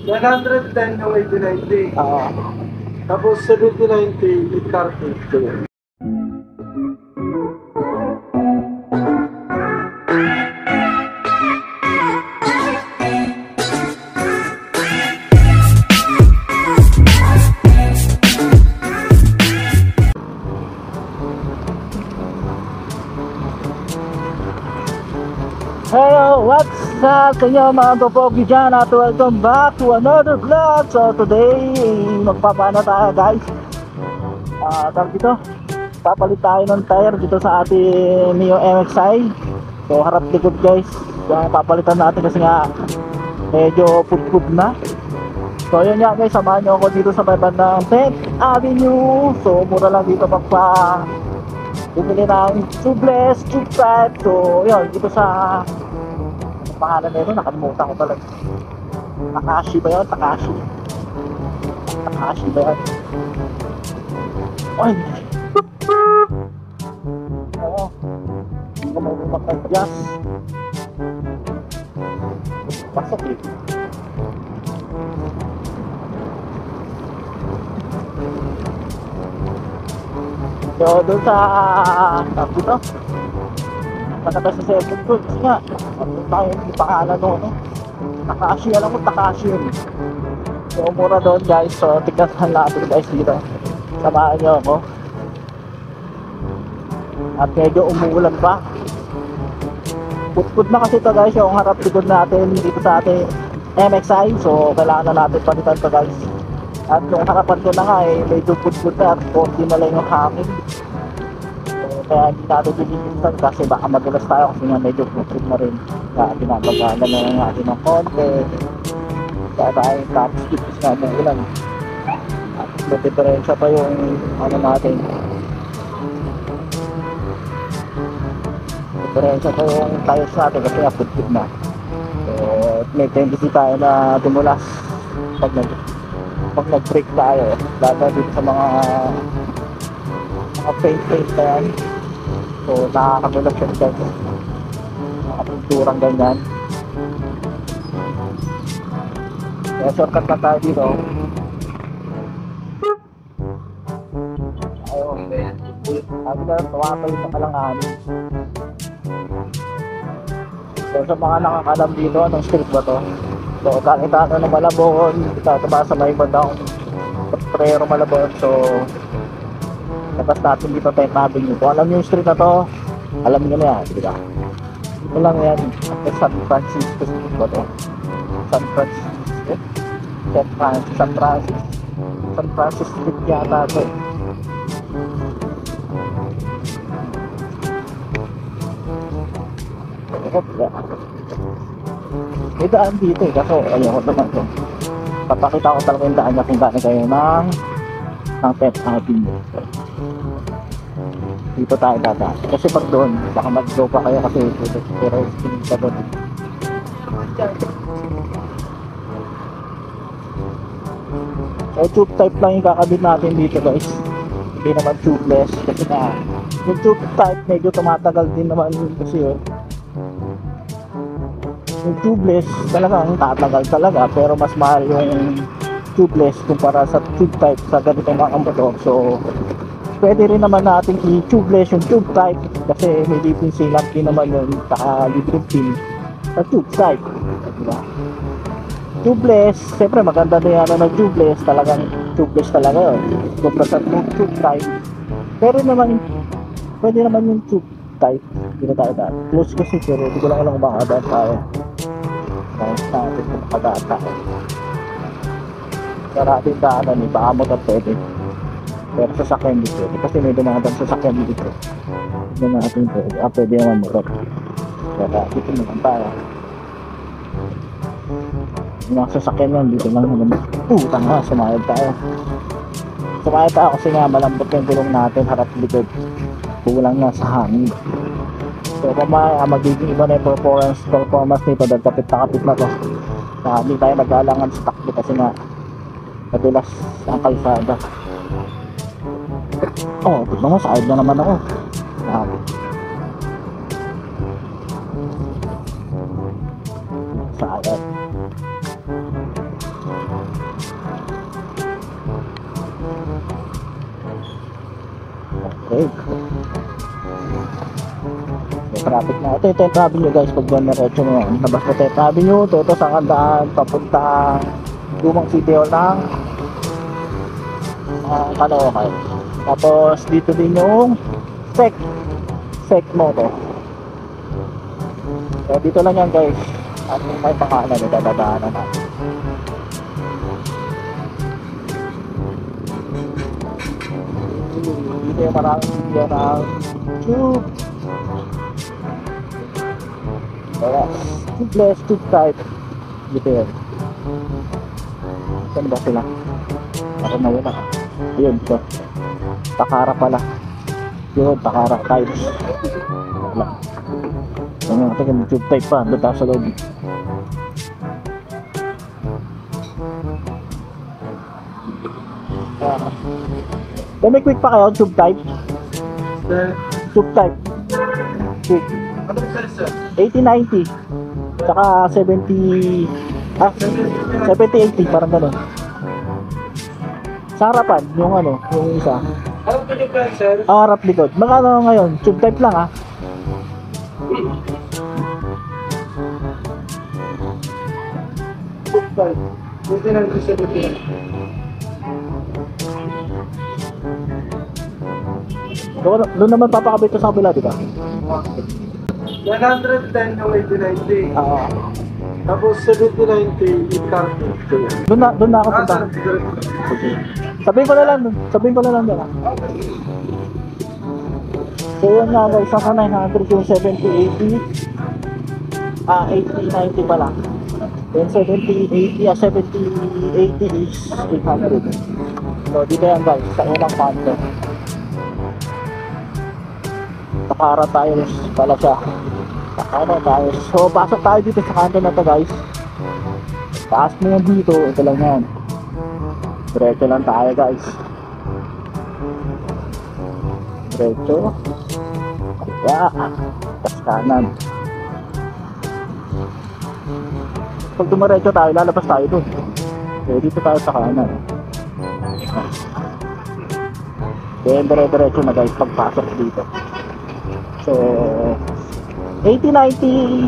110 yung 80-90. Tapos 70-90 with cartridge. Hello, what's up sa inyo mga kapogi dyan at welcome back to another vlog. So today, magpapano tayo guys. Tawag dito, papalit tayo ng tire dito sa ating Mio MXi. So harap likod guys, papalitan natin kasi nga medyo pud-pud na. So yun nga guys, samahan nyo ako dito sa may bandang 10th Avenue. So mura lang dito bumili ng tubeless, tube type. So yun, dito sa pangalan nito, nakalimutan ko talaga. Takashi ba yun? Takashi ba yun? Oy! Oo, hindi ko marunong mag-adjust. Pasok eh. So doon sa dito nakata sa 7 goods nga tayo yung pangalan no Takashi, alam mo Takashi yun. So mura doon guys, so tignan natin guys dito, samahan nyo ako. At medyo umuulan pa, put-put na kasi ito guys yung harap likod natin dito sa ating MXi. So kailangan na natin palitan ito guys. At yung harapan ko na nga medyo put-put na at konti na lang yung hangin. So, kaya hindi natin dinigisan kasi baka madulas tayo kasi nga medyo put-put na rin. Kaya pinapagana na lang natin ng konti. Kaya tayo top skip kasi nga ng ulan. At may diferensya pa yung ano natin. Diferensya pa yung tires natin kasi nga put-put na. So may tendency tayo na tumulas pag nag-brake tayo, lalo dito sa mga paint na yan. So nakakagulat siya guys, mga pinturang ganyan. Kaya shortcut na tayo dito. Ayun, sabi na tumatayo sa kalanganin. So sa mga nakakalam dito, anong street ba to? So kakita na ng Malabon, kita sa may bandang Prero Malabon. So labas natin dito tayo Avenue. Kung alam nyo yung street na to, alam nyo na yan, diba? Ito lang yan, San Francisco Street ba to? San Francisco Street yata ito. May daan dito kaso ayoko naman ito. Papakita ko talaga yung daan niya kung gaano kayo ng 10th Avenue. Dito tayo dadaan kasi pag doon baka mag-go pa kayo kasi pero pinita doon. So tube type lang yung kakabit natin dito guys, hindi naman tubeless kasi na yung tube type medyo tumatagal din naman yun kasi yun. Yung tubeless talagang tatagal talaga pero mas mahal yung tubeless kumpara sa tube type sa ganitong mga motor. So pwede rin naman natin i-tubeless yung tube type kasi may libreng silap din naman yun, saka libreng pin sa tube type, diba? Tubeless, siyempre maganda din yan ng tubeless, talagang tubeless talaga yun kumpara sa tube type. Pero naman pwede naman yung tube type. Hindi na tayo daan close kasi pero hindi ko lang alam kung makakadaan tayo. Ayos natin kung makadaan tayo. Maraming daanan eh, baka mo na pwede. Pero sasakyan dito kasi may dumadang sasakyan dito. Hindi natin pwede. Pwede naman motor. Kaya dito naman tayo. Yung mga sasakyan yan dito lang naman. Tanga, sumayad tayo. Sumayad tayo kasi nga malambot yung gulong natin harap likod. Kulang na sa hangin. So mamaya magiging iba na yung performance nito dahil kapit na to. Hindi tayo nag-aalangan sa takbo kasi nga madulas ang kalsada. Oh, tignan mo, side na naman ako. Sayad. Okay. May traffic na. Ito yung Avenue guys. Pag diretso mo yan. Labas na 10th Avenue. Ito sa kandaan. Papunta Lumang City Hall ng Caloocan. Tapos dito din yung Sec Moto. So dito lang yan guys. At may pangalan na dadadaanan natin. Dito yung maraming video ng tube. Kaya tubeless, tube type. Dito yun. Saan ba sila? Ako na wala. Ayun, ito. Takara pala. Yun, Takara types. Wala. Ano natin, tube type pa. Doon tayo sa loob. May quick pa kayo, tube type? Tube type. Quick. Anong size, sir? 80-90. Tsaka 70... 70-80, parang gano'n. Sa harapan, yung ano, yung isa. Anong piniplan, sir? Harap likod. Magkano ngayon? Tube type lang ah. Tube type. Dito lang sa dito. Doon naman papakabit ko sa kabila, di ba? 110 yung 80-90. Oo. Tapos 70-90 yung carton. Doon na ako punta. Okay. Sabihin ko na lang doon. doon ah. So yun nga guys, sa 900 yung 70-80. 80-90 pala. Then 70-80, 70-80 is 800. So dito yan guys, sa unang kanto. Takara tayo pala siya. Takara tayo. So pasok tayo dito sa kanto na to guys. Taas mo yan dito, ito lang yan. Diretso lang tayo guys. Diretso. Kaya, tas kanan. Pag dumiretso tayo, lalabas tayo dun. So dito tayo sa kanan. Then diretso na guys pagpasok dito. So 80-90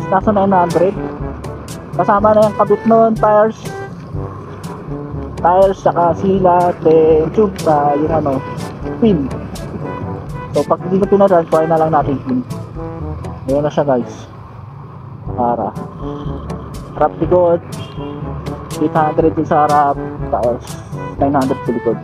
is nasa 900. Kasama na yung kabit nun, tires saka sila, then tube sa yung ano, pin. So pag hindi na pinatransfer na lang natin pin. Ayan na siya guys. Para harap likod 800 yung sa harap, tapos 900 sa likod.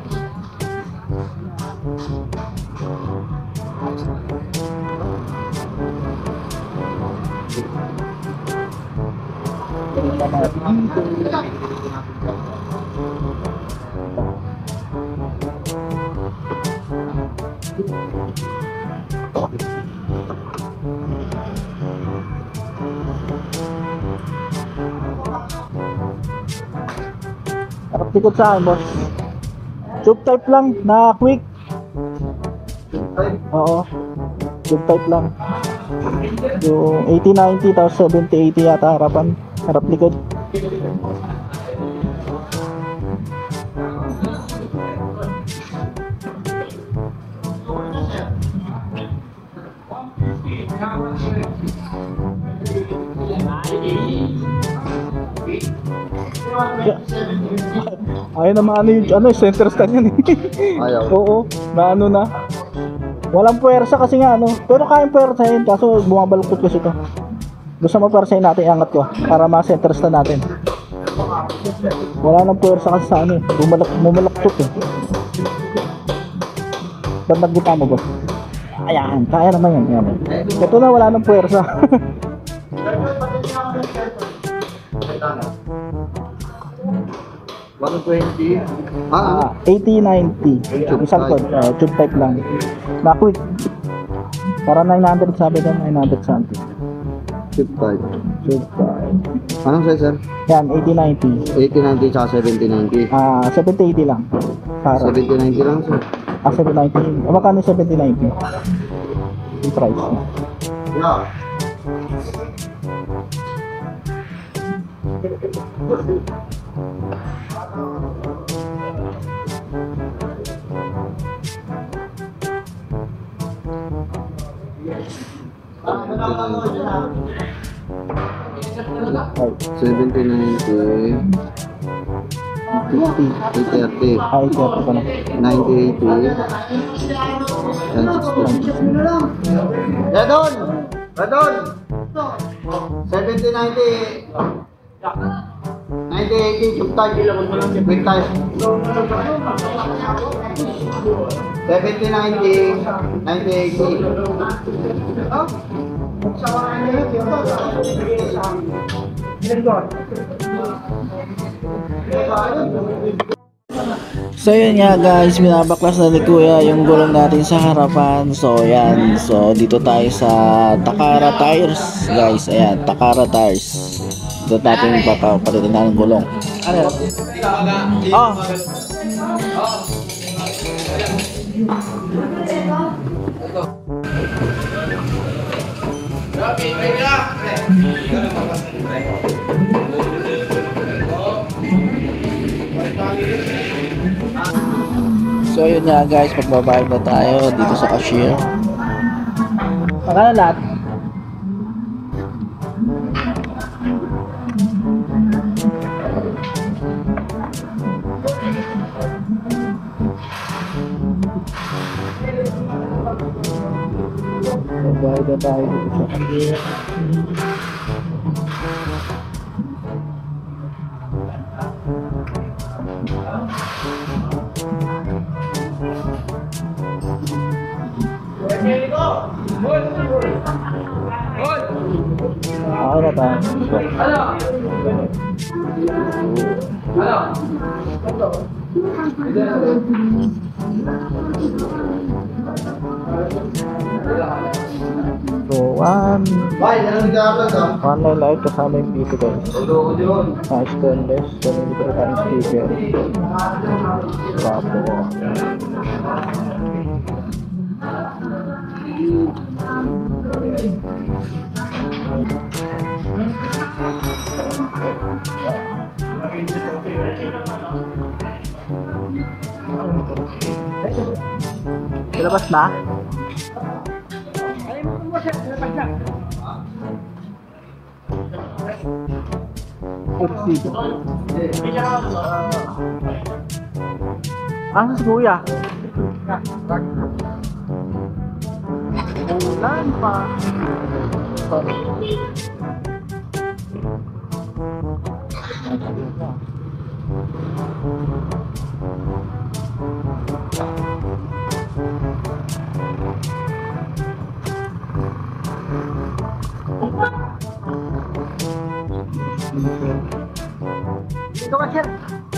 Harap likod sa akin, boss. Tube type lang na quick. Oo. Tube type lang. Yung 80-90 tapos 70-80 yata harapan. Harap likod. Ayaw na maano yung center stand yan eh. Ayaw. Oo, maano na. Walang puwersa kasi nga ano. Pero kayang puwersahin kaso bumabaluktot kasi ito. Gusto mo puwersahin natin, iangat ko para ma-center stand natin. Wala nang puwersa kasi sa ano eh. Bumaluktot eh. Ba't nagbuta mo ba? Ayan, kaya naman yan. Ayan. Ito na wala nang puwersa. 120. 80-90 isang code, tube type lang na quick para 900 sabi doon, 900 something Tube type. tube type. Anong size, sir? Yan, 80-90 80-90 tsaka 70-90. 70-80 lang para 70-90 lang, sir. 70-90 magkano 70-90 yung price niya? Yeah. 7090. 50. 830. Ay, kaya pa na. 9080. And 60. Radon! Radon! 7090. 9080. Subtag. Quintas. 7090. 9080. So yun nga guys, binabaklas na ni Kuya yung gulong natin sa harapan. So yan, so dito tayo sa Takara Tires guys. Ayan, Takara Tires. Dito natin papalitan na ng gulong. Ano yan? Oh! So yun nga guys, magbabayad na tayo dito sa cashier. Magkano lahat? Magbabayad na tayo dito sa cashier. Okay na tayo. So, one light kasama yung dito guys. Stainless. So, hindi ko rin sticker. Tapos. Ilabas na? Asa si Kuya? Ulan pa. Ito ka, sir.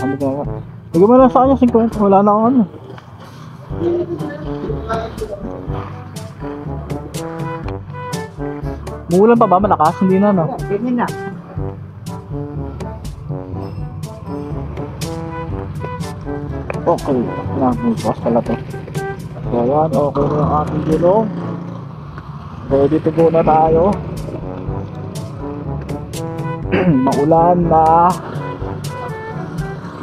Ano ka nga? Lagyan mo lang sa kanya 50. Wala na akong ano. Muulan pa ba? Malakas? Hindi na, no? Ganyan na. Okay. Bukas pala to. So yan, okay na yung ating gulong. Ready to go na tayo. Maulan na.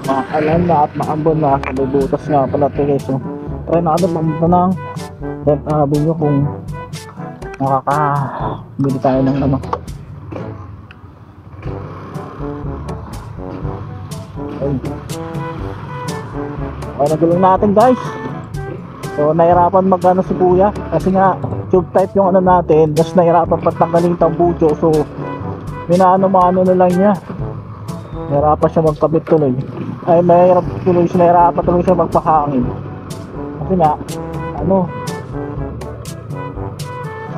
Maalan na at maambon na. May butas nga pala to guys. So, try natin pamunta ng Tenth Avenue kung makakabili tayo ng ano. Okay na gulong natin guys. So nahirapan magano si Kuya kasi nga tube type yung ano natin, tapos nahirapan patanggalin tambucho. So minaano-mano na lang niya. Nahirapan siya magkabit tuloy. Ay nahirapan tuloy siya magpahangin. Kasi nga ano,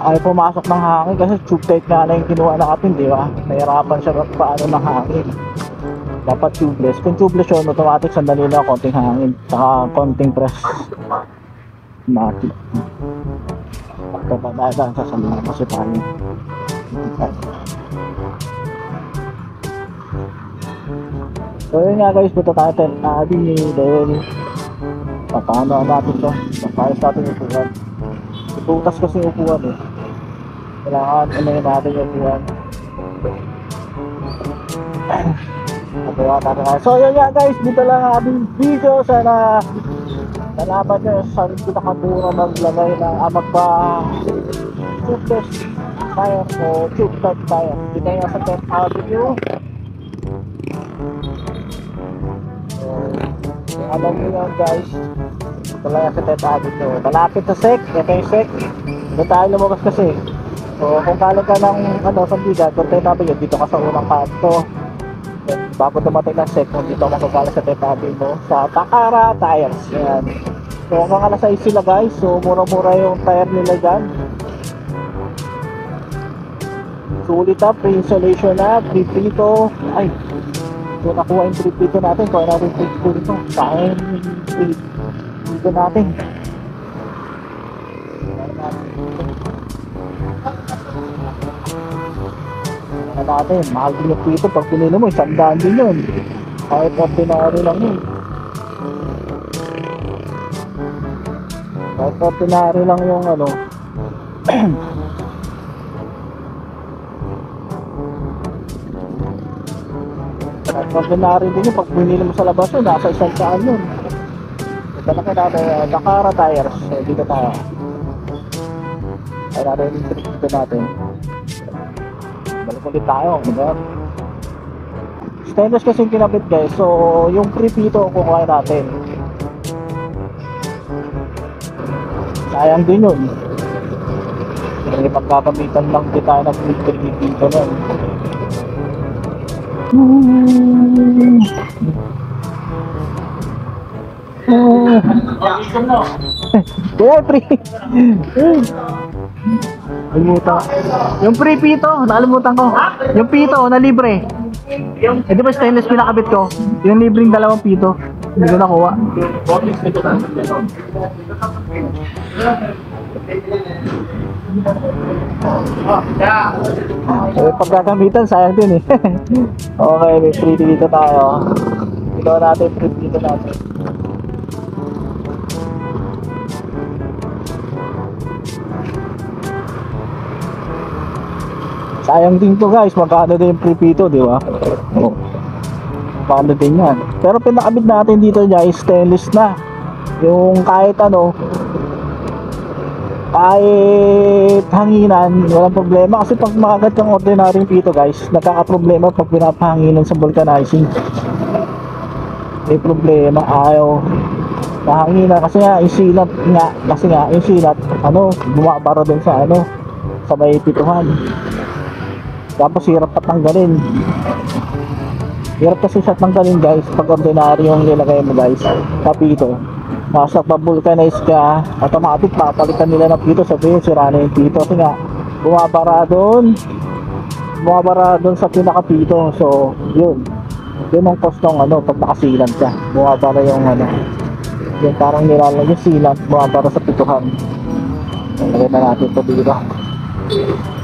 ay pumasok ng hangin kasi tube type nga na yung kinuha natin, di ba? Nahirapan siya magpaano ng hangin. Dapat tubeless. Kung tubeless yun, automatic sandali na konting hangin saka konting press. Mati. Pagkabadaan sa sandali kasi tayo. So yun nga guys, punta tayo Tenth Avenue dahil paano natin to. Papayos natin yung upuan. Iputas kasi yung upuan eh. Kailangan unahin natin yung upuan. So yun nga guys, dito lang ang ating video. Sana nalaman nyo saan pinakabura maglagay ng magpa-tubeless tire o tube type tire. Dito yung sa 10th Avenue. So, alam nyo yan guys, ito lang yan sa 10th Avenue. Malapit sa SEC, ito yung SEC. Dito tayo lumabas kasi. So kung kalang ka ng Sandigan, kung tayo namin yun, dito ka sa unang kanto. Bago dumating ng SEC, dito magkakala sa 10th Avenue sa Takara Tires. Yan. So hanggang alas 6 sila guys, so mura-mura yung tire nila dyan. Sulit na, pre-installation na, pre-prito. Ay, so nakuha yung pre-prito natin, kuha natin yung pre-prito dito. Sayang yung pre-prito natin. Natin, mahal din yung prito. Pag pinili mo, 100 din yun. Kahit ordinary lang yun. Kahit ordinary lang yung ano. Kahit ordinary din yun. Pag pinili mo sa labas yun, nasa 100 yun. Ito na kayo natin, Takara Tires. Dito tayo. Ay natin yung dito natin. Balik ulit tayo, diba? Stainless kasi yung kinabit guys. So, yung prepito kukuha natin. Sayang din yun. Kasi pagkakamitan lang din tayo ng prepito nun. Kaya pre. Nalimutan. Yung pre pito, nakalimutan ko. Yung pito na libre. Eh di ba stainless pinakabit ko? Yung libreng dalawang pito. Hindi ko nakuha. Eh, pagkakamitan, sayang din eh. Okay, may free dito tayo. Ito natin, free dito natin. Sayang din to guys, magkano din yung prepito, di ba? Oh. Magkano din yan. Pero pinakabit natin dito guys, stainless na. Yung kahit ano, kahit hanginan, walang problema. Kasi pag makagat kang ordinary pito guys, nagkakaproblema pag pinapahanginan sa vulcanizing. May problema, ayaw nahanginan kasi nga yung silat nga, kasi nga yung silat, ano, bumabara din sa ano, sa may pituhan. Tapos hirap patanggalin. Hirap kasi siya tanggalin guys pag ordinary yung nilagay mo guys sa pito. Nasa pa-vulcanize ka, automatic papalitan nila ng pito. Sabihin sira na yung pito kasi nga bumabara doon sa pinakapito. So yun ang cost ng ano pag nakasilant ka, bumabara yung ano, yung parang nilalagay yung silant, bumabara sa pituhan. Lagyan na natin ito dito.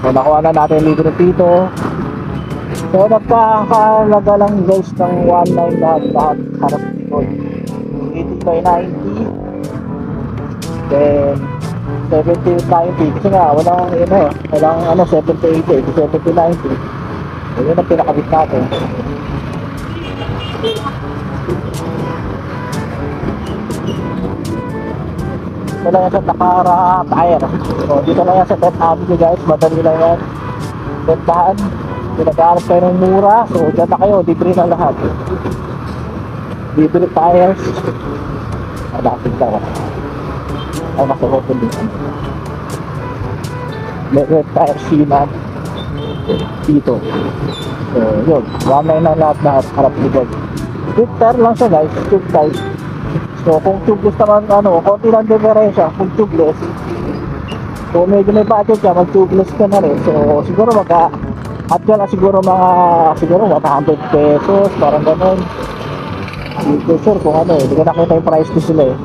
So nakuha na natin yung libre pito. So nagkakalaga lang guys ng 1.9 lahat harap dito, 80 by 90, then 70-90 kasi nga walang ano 70-80, 70-90. So yun ang pinakabit natin. Ito lang yan sa Takara Tire. So dito lang yan sa 10th Avenue guys, madali lang yan. Bentahan, pinag-aaral kayo ng mura. So dyan na kayo, libre na lahat. Libre tires. Adapted ka ba? Ay nasa hotel din. Libre tire sinan dito. So yun, 1.9 na lahat harap likod. Tube tire lang siya guys, tube tire. So kung tubeless naman ano, konti lang diferensya kung tubeless. So medyo may budget ka, mag tubeless ka na rin. So siguro at yan siguro siguro 100 pesos, parang ganun. Hindi ko sure kung ano eh, hindi ko nakita yung price list sila eh.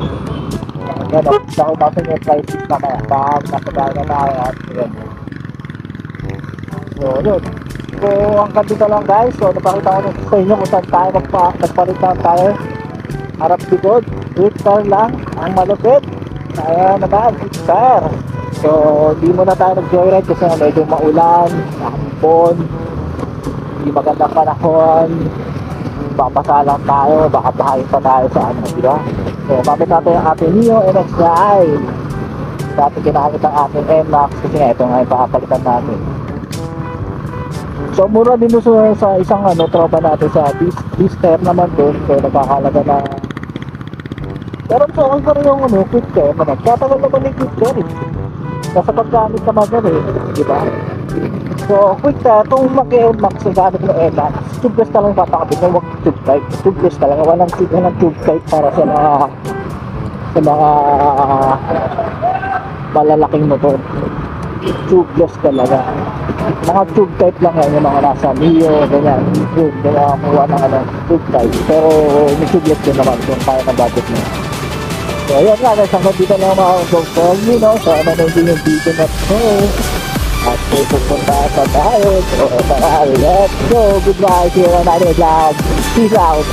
Yan, nakita ko yung price list na kaya pag nakabaya na tayo at yan. So yun. So hanggang dito lang guys. So napakita ko sa inyo kung saan tayo nagpalit lang tayo. Harap likod, quick tire lang ang malupit. Ayan naman, quick tire. So di mo na tayo nag-joyride kasi medyo maulan, nakampon, hindi magandang panahon, babasa lang tayo, baka bahayin pa tayo sa ano, di ba? So kapit natin yung ating Neo NXi. Dati ginamit ang ating NMAX kasi nga ito nga yung pakapalitan natin. So mura din doon sa isang tropa natin sa Bister naman doon. So nagkakalaga na. Pero sa akin pa rin yung quick care naman. Tatagal naman yung quick care eh. Nasa paggamit naman yan eh. Diba? So quick care, itong mag-e-max sa gamit ng e-max, tubeless talaga patakabit na wag tube type. Tubeless talaga. Walang tube type para sa mga malalaking motor. Tubeless talaga. Mga tube type lang yan, yung mga nasa Mio, ganyan. Yun, kaya kuha ng tube type. Pero may tubeless din naman kung kaya na budget mo. So ayan nga, guys, hanggang dito lang mga vlog for you, no? So ano na din yung video na to. At pupunta sa tayo. So tara, let's go. Goodbye. See you on another vlog. Peace out.